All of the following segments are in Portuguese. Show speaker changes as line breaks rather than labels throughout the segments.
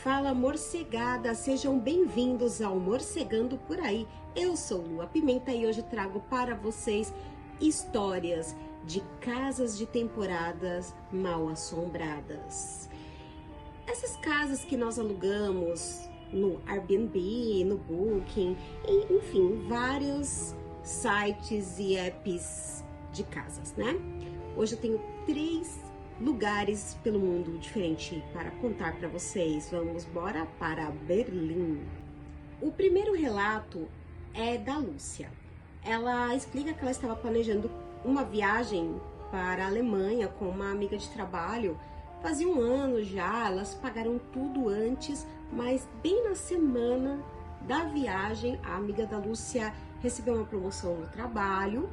Fala morcegada, sejam bem-vindos ao Morcegando por Aí. Eu sou Lua Pimenta e hoje trago para vocês histórias de casas de temporadas mal assombradas. Essas casas que nós alugamos no Airbnb, no Booking, enfim, vários sites e apps de casas, né? Hoje eu tenho 3 lugares pelo mundo diferente para contar para vocês. Vamos embora para Berlim. O primeiro relato é da Lúcia. Ela explica que ela estava planejando uma viagem para a Alemanha com uma amiga de trabalho. Fazia um ano já, elas pagaram tudo antes, mas bem na semana da viagem, a amiga da Lúcia recebeu uma promoção no trabalho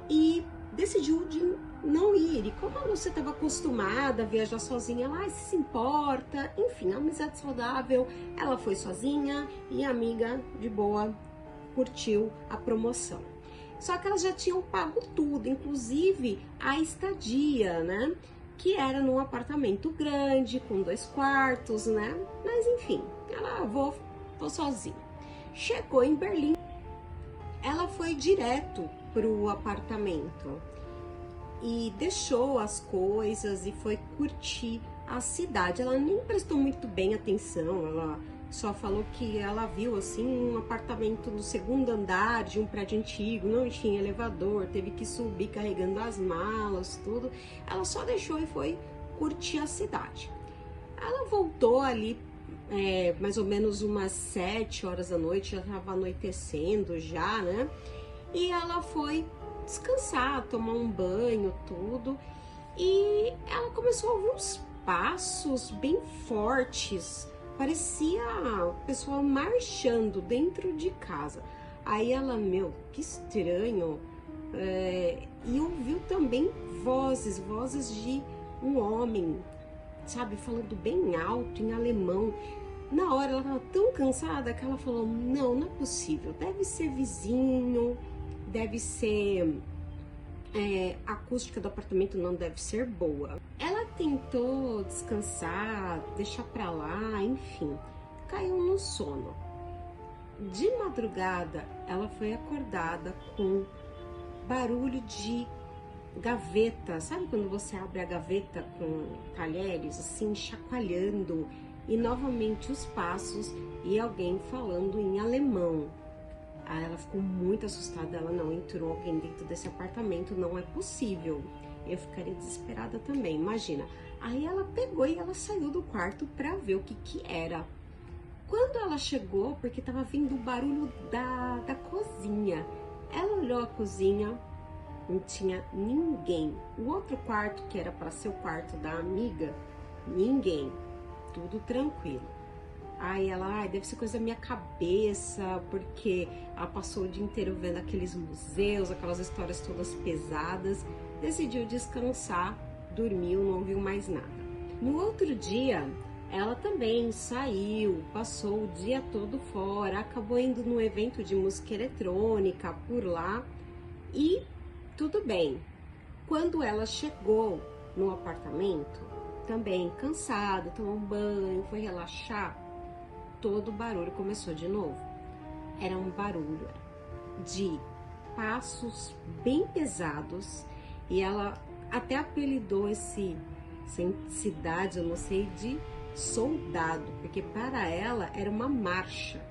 e decidiu de não ir. E como a Lúcia estava acostumada a viajar sozinha, ela se importa, enfim, amizade saudável, ela foi sozinha e a amiga de boa curtiu a promoção. Só que elas já tinham pago tudo, inclusive a estadia, né? Que era num apartamento grande, com 2 quartos, né? Mas enfim, ela vou sozinha. Chegou em Berlim, ela foi direto pro apartamento e deixou as coisas e foi curtir a cidade. Ela nem prestou muito bem atenção, ela só falou que ela viu assim um apartamento no 2º andar de um prédio antigo, não tinha elevador, teve que subir carregando as malas, tudo. Ela só deixou e foi curtir a cidade. Ela voltou ali mais ou menos umas 7 horas da noite, já estava anoitecendo já, né? E ela foi descansar, tomar um banho, tudo. E ela começou a ouvir uns passos bem fortes. Parecia a pessoa marchando dentro de casa. Aí ela, que estranho. E ouviu também vozes de um homem, sabe, falando bem alto em alemão. Na hora ela estava tão cansada que ela falou, não é possível, deve ser vizinho, deve ser... a acústica do apartamento não deve ser boa. Ela tentou descansar, deixar pra lá, enfim, caiu no sono. De madrugada, ela foi acordada com barulho de gaveta. Sabe quando você abre a gaveta com talheres, assim, chacoalhando? E novamente os passos e alguém falando em alemão. Aí ela ficou muito assustada, ela não entrou alguém dentro desse apartamento, não é possível. Eu ficaria desesperada também, imagina. Aí ela pegou e ela saiu do quarto para ver o que era. Quando ela chegou, porque tava vindo o barulho da cozinha, ela olhou a cozinha, não tinha ninguém. O outro quarto, que era para ser o quarto da amiga, ninguém, tudo tranquilo. Aí ela, deve ser coisa da minha cabeça, porque ela passou o dia inteiro vendo aqueles museus, aquelas histórias todas pesadas, decidiu descansar, dormiu, não viu mais nada. No outro dia, ela também saiu, passou o dia todo fora, acabou indo num evento de música eletrônica por lá e tudo bem. Quando ela chegou no apartamento, também cansada, tomou um banho, foi relaxar, todo o barulho começou de novo. Era um barulho de passos bem pesados e ela até apelidou essa cidade, eu não sei, de soldado, porque para ela era uma marcha.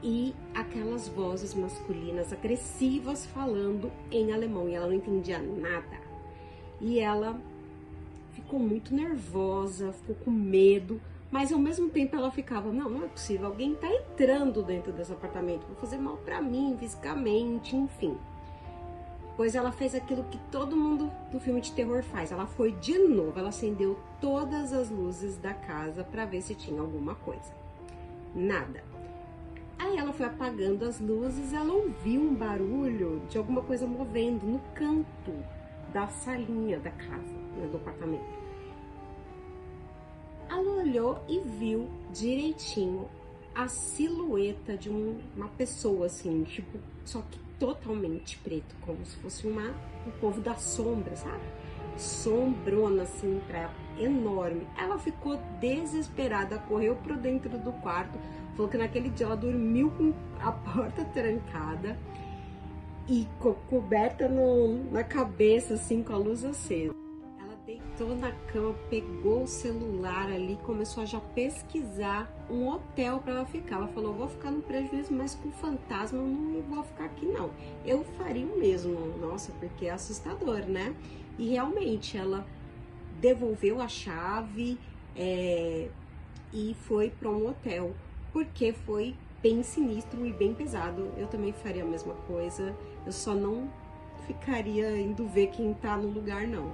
E aquelas vozes masculinas agressivas falando em alemão e ela não entendia nada. E ela ficou muito nervosa, ficou com medo. Mas ao mesmo tempo ela ficava, não é possível, alguém tá entrando dentro desse apartamento, vai fazer mal pra mim, fisicamente, enfim. Pois ela fez aquilo que todo mundo do filme de terror faz, ela foi de novo, ela acendeu todas as luzes da casa pra ver se tinha alguma coisa. Nada. Aí ela foi apagando as luzes, ela ouviu um barulho de alguma coisa movendo no canto da salinha da casa, né, do apartamento. Ela olhou e viu direitinho a silhueta de uma pessoa, assim, tipo, só que totalmente preto, como se fosse um povo da sombra, sabe? sombrona assim pra ela, enorme. Ela ficou desesperada, correu pro dentro do quarto, falou que naquele dia ela dormiu com a porta trancada e coberta na cabeça, assim, com a luz acesa. Ela deitou na cama, pegou o celular ali, começou a já pesquisar um hotel para ela ficar. Ela falou, vou ficar no prejuízo, mas com fantasma eu não vou ficar aqui não. Eu faria o mesmo, nossa, porque é assustador, né? E realmente, ela devolveu a chave e foi para um hotel, porque foi bem sinistro e bem pesado. Eu também faria a mesma coisa, eu só não ficaria indo ver quem tá no lugar, não.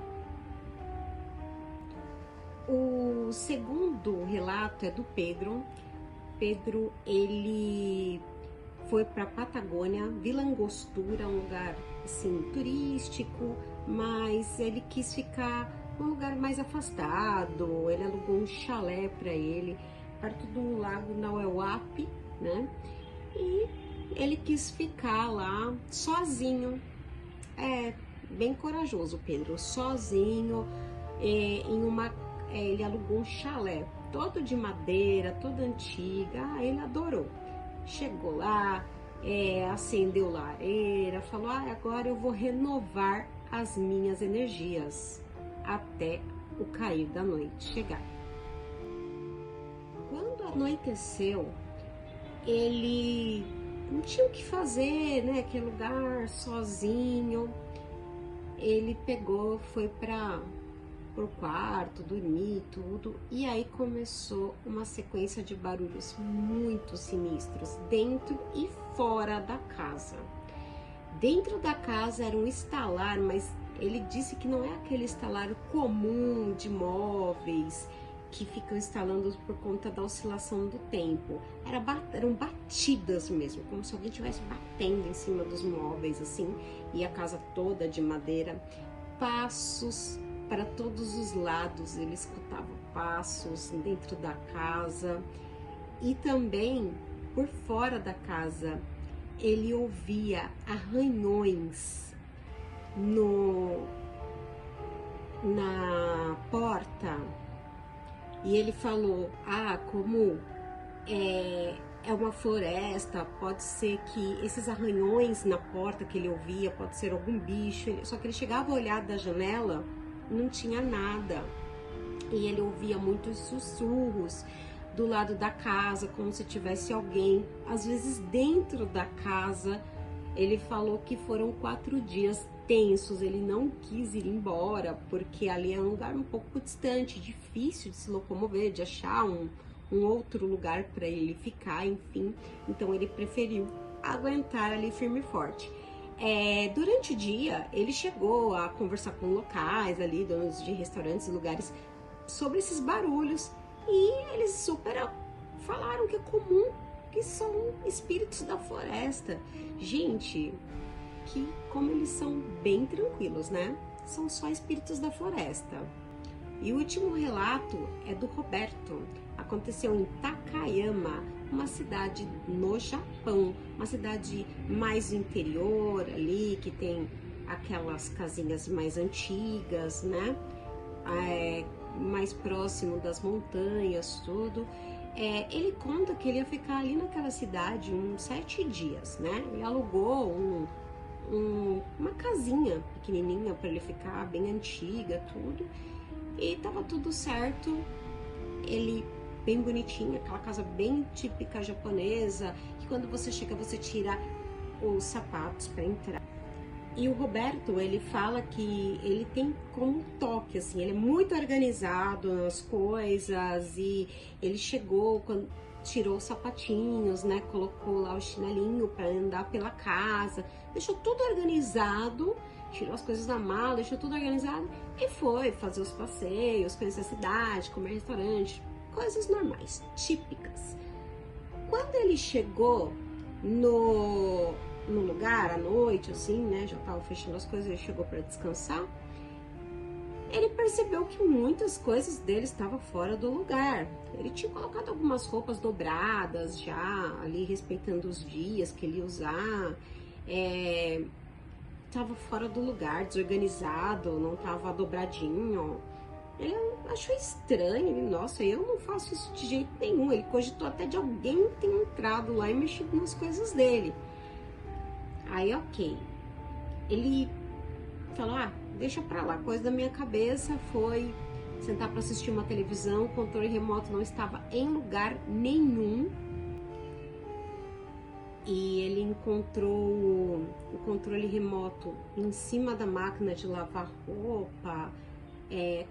O segundo relato é do Pedro. Pedro, ele foi para Patagônia, Vila Angostura, um lugar assim turístico, mas ele quis ficar num lugar mais afastado. Ele alugou um chalé para ele perto do lago Naueuape, né? E ele quis ficar lá sozinho. É bem corajoso, Pedro, sozinho, ele alugou um chalé todo de madeira, toda antiga. Ele adorou. Chegou lá, acendeu lareira, falou, agora eu vou renovar as minhas energias até o cair da noite chegar. Quando anoiteceu, ele não tinha o que fazer, né? Aquele lugar sozinho. Ele pegou, foi pro quarto, dormir, tudo. E aí começou uma sequência de barulhos muito sinistros, dentro e fora da casa. Dentro da casa era um estalar, mas ele disse que não é aquele estalar comum de móveis que ficam instalando por conta da oscilação do tempo. Eram batidas mesmo, como se alguém estivesse batendo em cima dos móveis, assim, e a casa toda de madeira. Passos para todos os lados, ele escutava passos dentro da casa e também por fora da casa. Ele ouvia arranhões na porta. E ele falou, como é uma floresta, pode ser que esses arranhões na porta que ele ouvia, pode ser algum bicho. Só que ele chegava a olhar da janela, não tinha nada. E ele ouvia muitos sussurros do lado da casa, como se tivesse alguém, às vezes dentro da casa. Ele falou que foram 4 dias tensos, ele não quis ir embora, porque ali é um lugar um pouco distante, difícil de se locomover, de achar um outro lugar para ele ficar, enfim. Então ele preferiu aguentar ali firme e forte. Durante o dia, ele chegou a conversar com locais ali, donos de restaurantes e lugares, sobre esses barulhos, e eles super falaram que é comum, que são espíritos da floresta. Gente, como eles são bem tranquilos, né? São só espíritos da floresta. E o último relato é do Roberto. Aconteceu em Takayama, uma cidade no Japão, uma cidade mais interior ali, que tem aquelas casinhas mais antigas, né? Mais próximo das montanhas, tudo. Ele conta que ele ia ficar ali naquela cidade uns 7 dias, né? Ele alugou uma casinha pequenininha para ele ficar, bem antiga, tudo. E tava tudo certo. Ele bem bonitinho, aquela casa bem típica japonesa, que quando você chega você tira os sapatos para entrar. E o Roberto, ele fala que ele tem como um toque, assim, ele é muito organizado nas coisas, e ele chegou, quando tirou os sapatinhos, né, colocou lá o chinelinho para andar pela casa, deixou tudo organizado, tirou as coisas da mala, deixou tudo organizado e foi fazer os passeios, conhecer a cidade, comer restaurante, coisas normais, típicas. Quando ele chegou no lugar à noite, assim, né, já tava fechando as coisas, ele chegou para descansar, ele percebeu que muitas coisas dele estavam fora do lugar. Ele tinha colocado algumas roupas dobradas já, ali respeitando os dias que ele ia usar, tava fora do lugar, desorganizado, não tava dobradinho. Ele achou estranho, ele, nossa, eu não faço isso de jeito nenhum. Ele cogitou até de alguém ter entrado lá e mexido nas coisas dele. Aí, ok. Ele falou, deixa pra lá, coisa da minha cabeça. Foi sentar pra assistir uma televisão, o controle remoto não estava em lugar nenhum. E ele encontrou o controle remoto em cima da máquina de lavar roupa.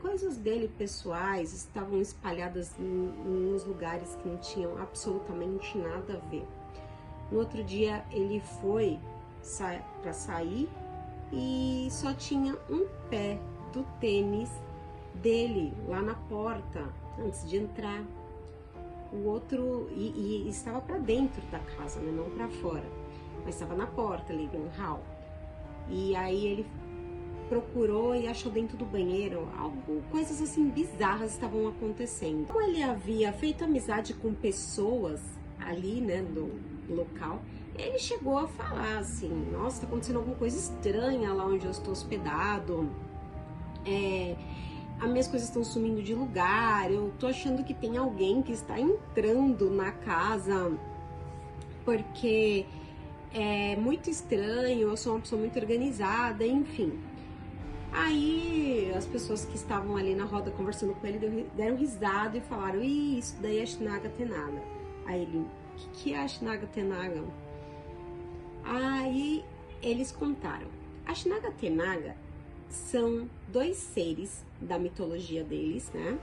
Coisas dele pessoais estavam espalhadas nos lugares que não tinham absolutamente nada a ver. No outro dia ele foi para sair e só tinha um pé do tênis dele lá na porta antes de entrar. O outro e estava para dentro da casa, né? Não para fora, mas estava na porta ali no hall. E aí ele procurou e achou dentro do banheiro coisas assim bizarras estavam acontecendo. Como ele havia feito amizade com pessoas ali, né, do local, ele chegou a falar assim, nossa, tá acontecendo alguma coisa estranha lá onde eu estou hospedado, as minhas coisas estão sumindo de lugar, eu tô achando que tem alguém que está entrando na casa, porque é muito estranho, eu sou uma pessoa muito organizada, enfim. Aí as pessoas que estavam ali na roda conversando com ele deram risada e falaram, isso daí é Ashinaga Tenaga. Aí ele, o que é Ashinaga Tenaga? Aí eles contaram, Ashinaga Tenaga são dois seres da mitologia deles, né?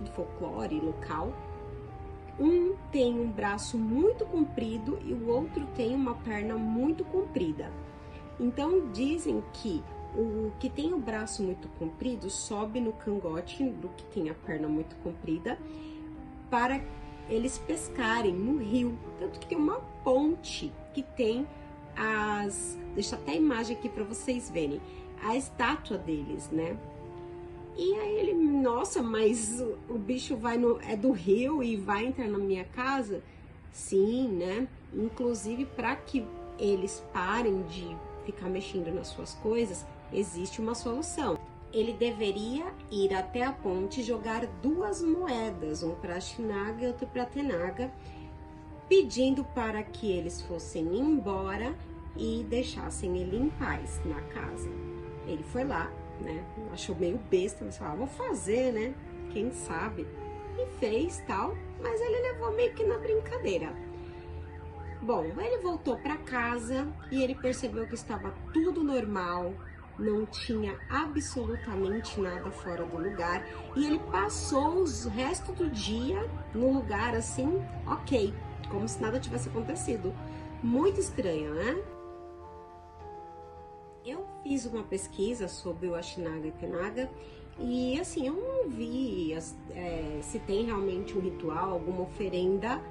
Do folclore local. Um tem um braço muito comprido e o outro tem uma perna muito comprida. Então dizem que o que tem o braço muito comprido sobe no cangote do que tem a perna muito comprida para eles pescarem no rio. Tanto que tem uma ponte que tem deixa até a imagem aqui para vocês verem, a estátua deles, né? E aí ele, nossa, mas o bicho é do rio e vai entrar na minha casa? Sim, né? Inclusive para que eles parem de ficar mexendo nas suas coisas, existe uma solução. Ele deveria ir até a ponte e jogar duas moedas, um para Ashinaga e outro para Tenaga, pedindo para que eles fossem embora e deixassem ele em paz na casa. Ele foi lá, né? Achou meio besta, mas falou, vou fazer, né? Quem sabe? E fez tal, mas ele levou meio que na brincadeira. Bom, ele voltou para casa e ele percebeu que estava tudo normal, não tinha absolutamente nada fora do lugar e ele passou o resto do dia no lugar assim, ok, como se nada tivesse acontecido. Muito estranho, né? Eu fiz uma pesquisa sobre o Ashinaga Tenaga e assim, eu não vi se tem realmente um ritual, alguma oferenda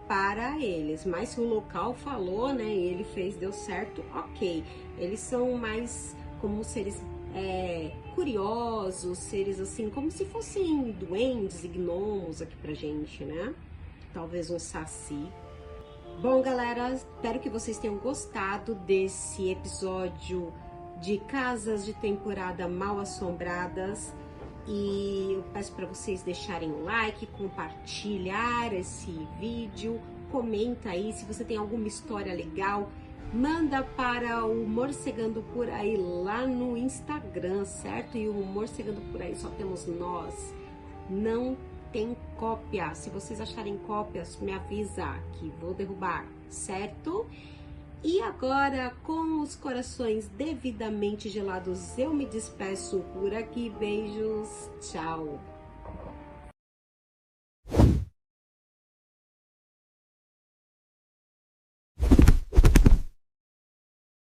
para eles, mas se o local falou, né, e ele fez, deu certo, ok. Eles são mais como seres curiosos, seres assim, como se fossem duendes e gnomos aqui pra gente, né? Talvez um saci. Bom, galera, espero que vocês tenham gostado desse episódio de Casas de Temporada Mal Assombradas. E eu peço para vocês deixarem o like, compartilhar esse vídeo, comenta aí se você tem alguma história legal, manda para o Morcegando Por Aí lá no Instagram, certo? E o Morcegando Por Aí só temos nós, não tem cópia. Se vocês acharem cópias, me avisa que vou derrubar, certo? E agora, com os corações devidamente gelados, eu me despeço por aqui. Beijos, tchau!